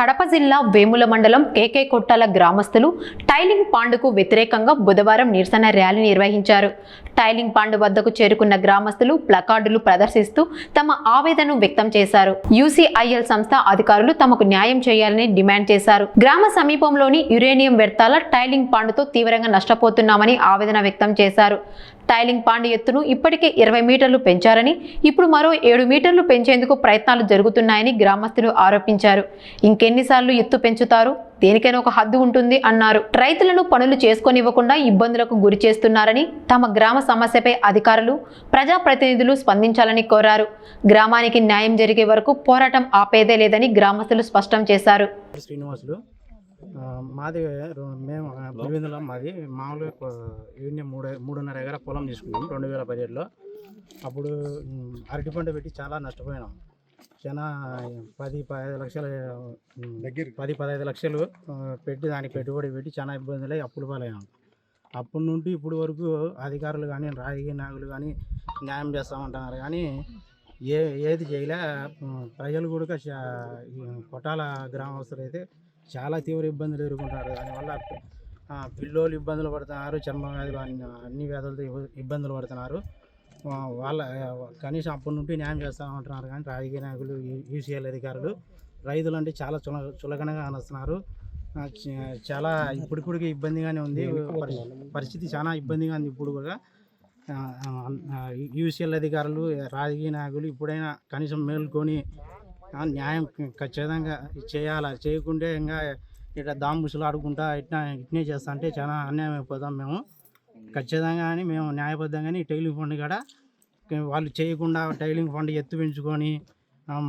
కడప జిల్లా వేముల మండలం కేకే కొట్టాల గ్రామస్తులు టైలింగ్ పాండుకు వ్యతిరేకంగా బుధవారం నిరసన ర్యాలీ నిర్వహించారు. టైలింగ్ పాండు వద్దకు చేరుకున్న గ్రామస్తులు ప్లకార్డులు ప్రదర్శిస్తూ తమ ఆవేదనను వ్యక్తం చేశారు. యూసీఐఎల్ సంస్థ అధికారులు తమకు న్యాయం చేయాలని డిమాండ్ చేశారు. గ్రామ సమీపంలోని యురేనియం వ్యర్థాల టైలింగ్ పాండుతో తీవ్రంగా నష్టపోతున్నామని ఆవేదన వ్యక్తం చేశారు. టైలింగ్ పాండు ఎత్తును ఇప్పటికే 20 మీటర్లు పెంచారని, ఇప్పుడు మరో 7 మీటర్లు పెంచేందుకు ప్రయత్నాలు జరుగుతున్నాయని గ్రామస్తులు ఆరోపించారు. ఇంకెన్నిసార్లు ఎత్తు పెంచుతారు? దేనికైనా ఒక హద్దు ఉంటుంది అన్నారు. రైతులను పనులు చేసుకోనివ్వకుండా ఇబ్బందులకు గురి చేస్తున్నారని, తమ గ్రామ సమస్యపై అధికారులు, ప్రజాప్రతినిధులు స్పందించాలని కోరారు. గ్రామానికి న్యాయం జరిగే వరకు పోరాటం ఆపేదే లేదని గ్రామస్తులు స్పష్టం చేశారు. శ్రీనివాసులు మాది మేము పులివెందుల మాది మామూలుగా యూనియన్ 3.5 ఎకరా పొలం తీసుకున్నాం 2017లో. అప్పుడు అరటి పంట పెట్టి చాలా నష్టపోయినాం. చాలా 10-15 లక్షలు 10-15 లక్షలు పెట్టి దానికి పెట్టుబడి పెట్టి చాలా ఇబ్బందులు అప్పులు పాలైనాం. అప్పటి నుండి ఇప్పుడు వరకు అధికారులు కానీ రాజకీయ నాయకులు కానీ న్యాయం చేస్తామంటున్నారు కానీ ఏది చేయలే. ప్రజలు కూడా కొట్టాల గ్రామస్తులు అయితే చాలా తీవ్ర ఇబ్బందులు ఎదుర్కొంటారు. దానివల్ల పిల్లోళ్ళు ఇబ్బందులు పడుతున్నారు, చర్మ వ్యాధులు అన్ని వ్యాధులతో ఇబ్బందులు పడుతున్నారు. వాళ్ళ కనీసం అప్పటి నుండి న్యాయం చేస్తామంటున్నారు కానీ రాజకీయ నాయకులు, యూసీఎల్ అధికారులు రైతులు అంటే చాలా చులకనగా అనిస్తున్నారు. చాలా ఇప్పటికి ఇబ్బందిగానే ఉంది పరిస్థితి, చాలా ఇబ్బందిగా ఉంది. ఇప్పుడు కూడా యూసీఎల్ అధికారులు, రాజకీయ నాయకులు ఇప్పుడైనా కనీసం మేల్కొని న్యాయం ఖచ్చితంగా చేయాలి. చేయకుంటే ఇంకా ఇట్లా దాంబుసులు ఆడుకుంటా ఇట్నే చేస్తా అంటే చాలా అన్యాయం అయిపోతాం. మేము ఖచ్చితంగా అని మేము న్యాయబద్ధంగానే టైలింగ్ ఫండ్ కూడా వాళ్ళు చేయకుండా టైలింగ్ ఫండ్ ఎత్తు పెంచుకొని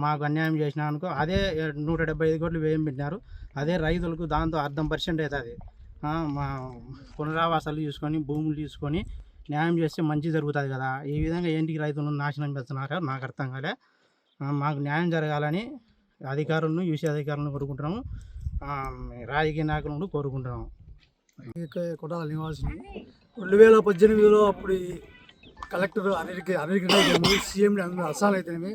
మాకు అన్యాయం చేసినా అనుకో, అదే 175 కోట్లు వ్యయం పెట్టినారు. అదే రైతులకు దాంతో 0.5% అవుతుంది. మా పునరావాసాలు తీసుకొని భూములు తీసుకొని న్యాయం చేస్తే మంచి జరుగుతుంది కదా. ఈ విధంగా ఏంటికి రైతులను నాశనం చేస్తున్నారో నాకు అర్థం కాలే. మాకు న్యాయం జరగాలని అధికారులను, యూసీ అధికారులను కోరుకుంటున్నాము, రాజకీయ నాయకులను కోరుకుంటున్నాము. కొట్టాల నివాసిని 2018లో అప్పుడు కలెక్టర్ అనిరికైతేనేమి, సీఎం అస్సాం అయితేనేమి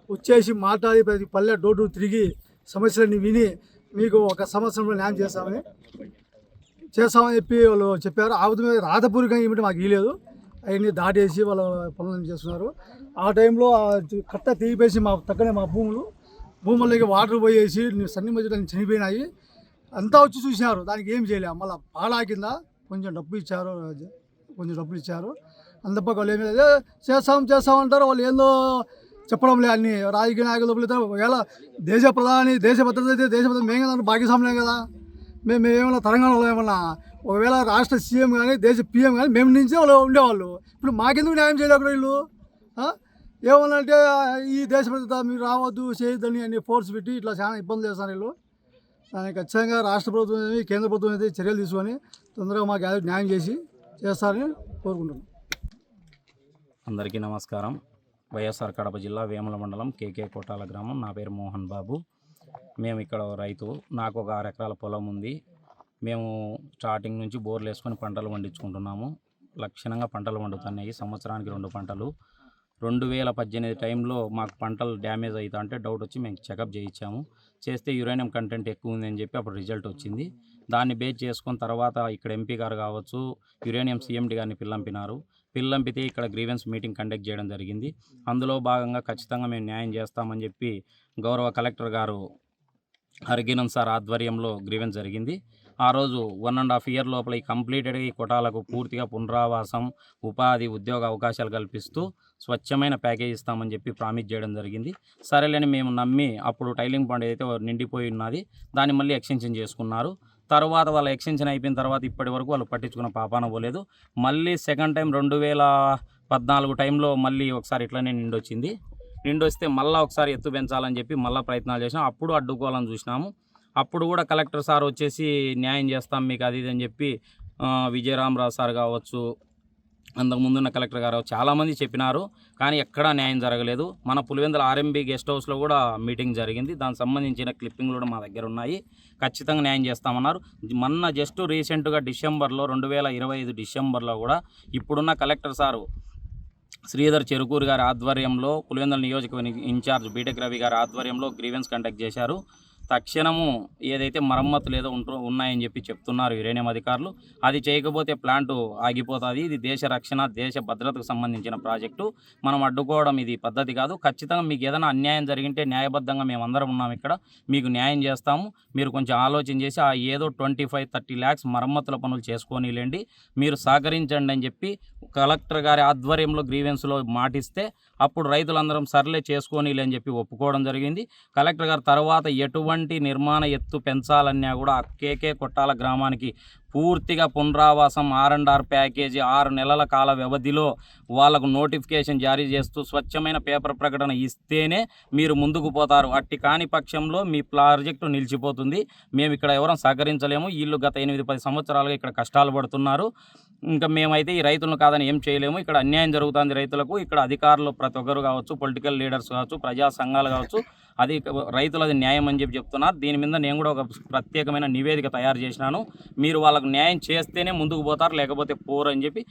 వచ్చేసి మాట్లాడి ప్రతి పల్లె డోర్ తిరిగి సమస్యలన్నీ విని మీకు 1 సంవత్సరంలో న్యాయం చేస్తామని చెప్పి వాళ్ళు చెప్పారు. ఆ విధంగా రాతపూర్వకంగా ఏమిటి మాకు ఇవ్వలేదు. అవన్నీ దాటేసి వాళ్ళ పనులను చేస్తున్నారు. ఆ టైంలో కట్ట తీగిపేసి మా పక్కనే మా భూముల్లోకి వాటర్ పోయేసి సన్ని మధ్యలో చనిపోయినాయి. అంతా వచ్చి చూసినారు, దానికి ఏం చేయలేము. మళ్ళీ పాలా కింద కొంచెం డబ్బులు ఇచ్చారు. అంతప్ప వాళ్ళు ఏమి చేస్తామంటారు. వాళ్ళు ఏందో చెప్పడం లేదు. అన్ని రాజకీయ నాయకులు ఒకవేళ దేశ భద్రత అయితే దేశ భద్రత మేము కదా భాగ్యస్వాములే కదా. మేము ఏమన్నా తెలంగాణలో ఏమన్నా ఒకవేళ రాష్ట్ర సీఎం కానీ దేశ పిఎం కానీ మేము నుంచే వాళ్ళు ఉండేవాళ్ళు. ఇప్పుడు మాకెందుకు న్యాయం చేయలేకుండా వీళ్ళు ఏమన్నా అంటే ఈ దేశ భద్రత మీరు రావద్దు చేయొద్దని అన్ని ఫోర్స్ పెట్టి ఇట్లా చాలా ఇబ్బందులు చేస్తారు వీళ్ళు. దానికి ఖచ్చితంగా రాష్ట్ర ప్రభుత్వం అనేది, కేంద్ర ప్రభుత్వం అయితే చర్యలు తీసుకొని తొందరగా మాకు న్యాయం చేస్తారని కోరుకుంటున్నాం. అందరికీ నమస్కారం. వైఎస్ఆర్ కడప జిల్లా వేముల మండలం కేకే కొట్టాల గ్రామం. నా పేరు మోహన్ బాబు. మేము ఇక్కడ రైతు. నాకు ఒక 6 ఎకరాల పొలం ఉంది. మేము స్టార్టింగ్ నుంచి బోర్లు వేసుకొని పంటలు పండించుకుంటున్నాము. లక్షణంగా పంటలు పండుతున్నాయి. సంవత్సరానికి 2 పంటలు. 2018 టైంలో మాకు పంటలు డ్యామేజ్ అవుతా అంటే డౌట్ వచ్చి మేము చెకప్ చేస్తే యురేనియం కంటెంట్ ఎక్కువ ఉందని చెప్పి అప్పుడు రిజల్ట్ వచ్చింది. దాన్ని బేస్ చేసుకున్న తర్వాత ఇక్కడ ఎంపీ గారు కావచ్చు, యురేనియం సీఎండి గారిని పిల్లంపితే ఇక్కడ గ్రీవెన్స్ మీటింగ్ కండక్ట్ చేయడం జరిగింది. అందులో భాగంగా ఖచ్చితంగా మేము న్యాయం చేస్తామని చెప్పి గౌరవ కలెక్టర్ గారు హరిగినం సార్ ఆధ్వర్యంలో గ్రీవెన్స్ జరిగింది. ఆ రోజు 1.5 ఇయర్ లోపల ఈ కంప్లీటెడ్గా ఈ కొటాలకు పూర్తిగా పునరావాసం, ఉపాధి, ఉద్యోగ అవకాశాలు కల్పిస్తూ స్వచ్ఛమైన ప్యాకేజ్ ఇస్తామని చెప్పి ప్రామిస్ చేయడం జరిగింది. సరేలేని మేము నమ్మి అప్పుడు టైలింగ్ పాండ్ ఏదైతే నిండిపోయి ఉన్నది దాన్ని మళ్ళీ ఎక్స్టెన్షన్ చేసుకున్నారు. తర్వాత వాళ్ళ ఎక్స్టెన్షన్ అయిపోయిన తర్వాత ఇప్పటి వరకు వాళ్ళు పట్టించుకున్న పాపాన పోలేదు. మళ్ళీ సెకండ్ టైం 2014 టైంలో మళ్ళీ ఒకసారి ఇట్లనే నిండొస్తే మళ్ళీ ఒకసారి ఎత్తు పెంచాలని చెప్పి మళ్ళీ ప్రయత్నాలు చేసినాం. అప్పుడు అడ్డుకోవాలని చూసినాము. అప్పుడు కూడా కలెక్టర్ సార్ వచ్చేసి న్యాయం చేస్తాం మీకు అది ఇది అని చెప్పి విజయరామరావు సార్ కావచ్చు, అంతకుముందున్న కలెక్టర్ గారు చాలామంది చెప్పినారు. కానీ ఎక్కడా న్యాయం జరగలేదు. మన పులివెందుల ఆర్ఎంబీ గెస్ట్ హౌస్లో కూడా మీటింగ్ జరిగింది. దానికి సంబంధించిన క్లిప్పింగ్లు కూడా మా దగ్గర ఉన్నాయి. ఖచ్చితంగా న్యాయం చేస్తామన్నారు. మొన్న జస్ట్ రీసెంట్గా 2025 డిసెంబర్లో కూడా ఇప్పుడున్న కలెక్టర్ సారు శ్రీధర్ చెరుకూరు గారి ఆధ్వర్యంలో పులివెందుల నియోజకవర్గ ఇన్ఛార్జ్ బీటెక్ రవి గారి ఆధ్వర్యంలో గ్రీవెన్స్ కండక్ట్ చేశారు. తక్షణము ఏదైతే మరమ్మతులు ఏదో ఉన్నాయని చెప్పి చెప్తున్నారు యురేనియం అధికారులు, అది చేయకపోతే ప్లాంట్ ఆగిపోతుంది. ఇది దేశ రక్షణ, దేశ భద్రతకు సంబంధించిన ప్రాజెక్టు. మనం అడ్డుకోవడం ఇది పద్ధతి కాదు. ఖచ్చితంగా మీకు ఏదైనా అన్యాయం జరిగింటే న్యాయబద్ధంగా మేమందరం ఉన్నాం ఇక్కడ, మీకు న్యాయం చేస్తాము. మీరు కొంచెం ఆలోచన చేసి ఆ ఏదో 25-30 lakhs మరమ్మతుల పనులు చేసుకోనిలేండి, మీరు సహకరించండి అని చెప్పి కలెక్టర్ గారి ఆధ్వర్యంలో గ్రీవెన్స్లో మాటిస్తే అప్పుడు రైతులందరం సర్లే చేసుకోనిలే అని చెప్పి ఒప్పుకోవడం జరిగింది. కలెక్టర్ గారు తర్వాత ఎటువంటి నిర్మాణ ఎత్తు పెంచాలన్నా కూడా కేకే కొట్టాల గ్రామానికి పూర్తిగా పునరావాసం R&R ప్యాకేజీ 6 నెలల కాల వ్యవధిలో వాళ్ళకు నోటిఫికేషన్ జారీ చేస్తూ స్వచ్ఛమైన పేపర్ ప్రకటన ఇస్తేనే మీరు ముందుకు పోతారు. అట్టి కాని పక్షంలో మీ ప్రాజెక్టు నిలిచిపోతుంది. మేము ఇక్కడ ఎవరం సహకరించలేము. వీళ్ళు గత 8-10 సంవత్సరాలుగా ఇక్కడ కష్టాలు పడుతున్నారు. ఇంకా మేమైతే ఈ రైతులను కాదని ఏం చేయలేము. ఇక్కడ అన్యాయం జరుగుతుంది రైతులకు. ఇక్కడ అధికారులు ప్రతి ఒక్కరు కావచ్చు, పొలిటికల్ లీడర్స్ కావచ్చు, ప్రజా సంఘాలు కావచ్చు, అది రైతులది న్యాయం అని చెప్పి చెప్తున్నారు. దీని మీద నేను కూడా ఒక ప్రత్యేకమైన నివేదిక తయారు చేసినాను. మీరు వాళ్ళకు న్యాయం చేస్తేనే ముందుకు పోతారు, లేకపోతే పోరు అని చెప్పి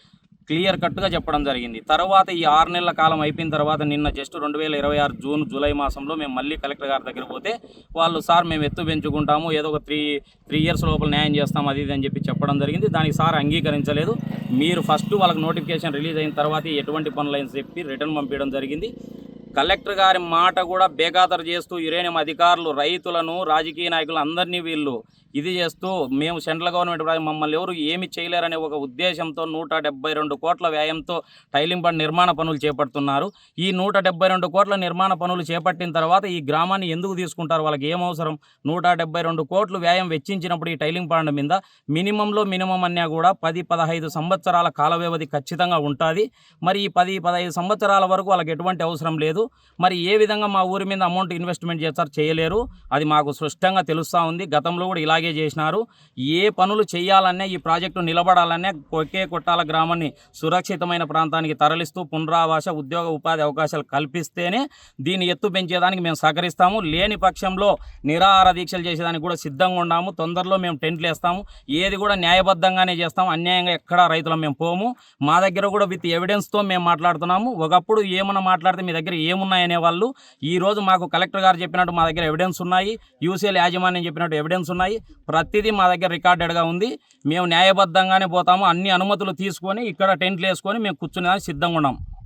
క్లియర్ కట్గా చెప్పడం జరిగింది. తర్వాత ఈ 6 నెలల కాలం అయిపోయిన తర్వాత నిన్న జస్ట్ 2026 జూన్ జూలై మాసంలో మేము మళ్ళీ కలెక్టర్ గారి దగ్గర పోతే వాళ్ళు సార్ మేము ఎత్తు పెంచుకుంటాము, ఏదో ఒక 3 years లోపల న్యాయం చేస్తాం అది ఇది అని చెప్పి చెప్పడం జరిగింది. దానికి సార్ అంగీకరించలేదు. మీరు ఫస్ట్ వాళ్ళకి నోటిఫికేషన్ రిలీజ్ అయిన తర్వాత ఎటువంటి పనులు అని చెప్పి రిటర్న్ పంపించడం జరిగింది. కలెక్టర్ గారి మాట కూడా బేఖాతరు చేస్తూ యురేనియం అధికారులు రైతులను, రాజకీయ నాయకులు అందరినీ వీళ్ళు ఇది చేస్తూ మేము సెంట్రల్ గవర్నమెంట్ మమ్మల్ని ఎవరు ఏమి చేయలేరనే ఒక ఉద్దేశంతో 172 కోట్ల వ్యయంతో టైలింగ్ బండ్ నిర్మాణ పనులు చేపడుతున్నారు. ఈ 172 కోట్ల నిర్మాణ పనులు చేపట్టిన తర్వాత ఈ గ్రామాన్ని ఎందుకు తీసుకుంటారు? వాళ్ళకి ఏం అవసరం? 172 కోట్లు వ్యయం వెచ్చించినప్పుడు ఈ టైలింగ్ బండ్ మీద మినిమం అన్నా కూడా 10-15 సంవత్సరాల కాల వ్యవధి ఖచ్చితంగా ఉంటుంది. మరి ఈ 10-15 సంవత్సరాల వరకు వాళ్ళకి ఎటువంటి అవసరం లేదు. మరి ఏ విధంగా మా ఊరి మీద అమౌంట్ ఇన్వెస్ట్మెంట్ చేస్తారు? చేయలేరు. అది మాకు స్పష్టంగా తెలుస్తూ ఉంది. గతంలో కూడా ఇలాగే చేసినారు. ఏ పనులు చేయాలన్నా, ఈ ప్రాజెక్టు నిలబడాలన్నా కేకే కొట్టాల గ్రామాన్ని సురక్షితమైన ప్రాంతానికి తరలిస్తూ పునరావాస, ఉద్యోగ ఉపాధి అవకాశాలు కల్పిస్తేనే దీన్ని ఎత్తు పెంచేదానికి మేము సహకరిస్తాము. లేని పక్షంలో నిరాహార దీక్షలు చేసేదానికి కూడా సిద్ధంగా ఉన్నాము. తొందరలో మేము టెంట్లు వేస్తాము. ఏది కూడా న్యాయబద్ధంగానే చేస్తాము. అన్యాయంగా ఎక్కడా రైతులం మేము పోము. మా దగ్గర కూడా విత్ ఎవిడెన్స్తో మేము మాట్లాడుతున్నాము. ఒకప్పుడు ఏమన్నా మాట్లాడితే మీ దగ్గర ఏమున్నాయనే వాళ్ళు, ఈరోజు మాకు కలెక్టర్ గారు చెప్పినట్టు మా దగ్గర ఎవిడెన్స్ ఉన్నాయి, యూసీఎల్ యాజమాన్యం చెప్పినట్టు ఎవిడెన్స్ ఉన్నాయి. ప్రతిదీ మా దగ్గర రికార్డెడ్గా ఉంది. మేము న్యాయబద్ధంగానే పోతాము. అన్ని అనుమతులు తీసుకొని ఇక్కడ టెంట్లు వేసుకొని మేము కూర్చునేదానికి సిద్ధంగా ఉన్నాం.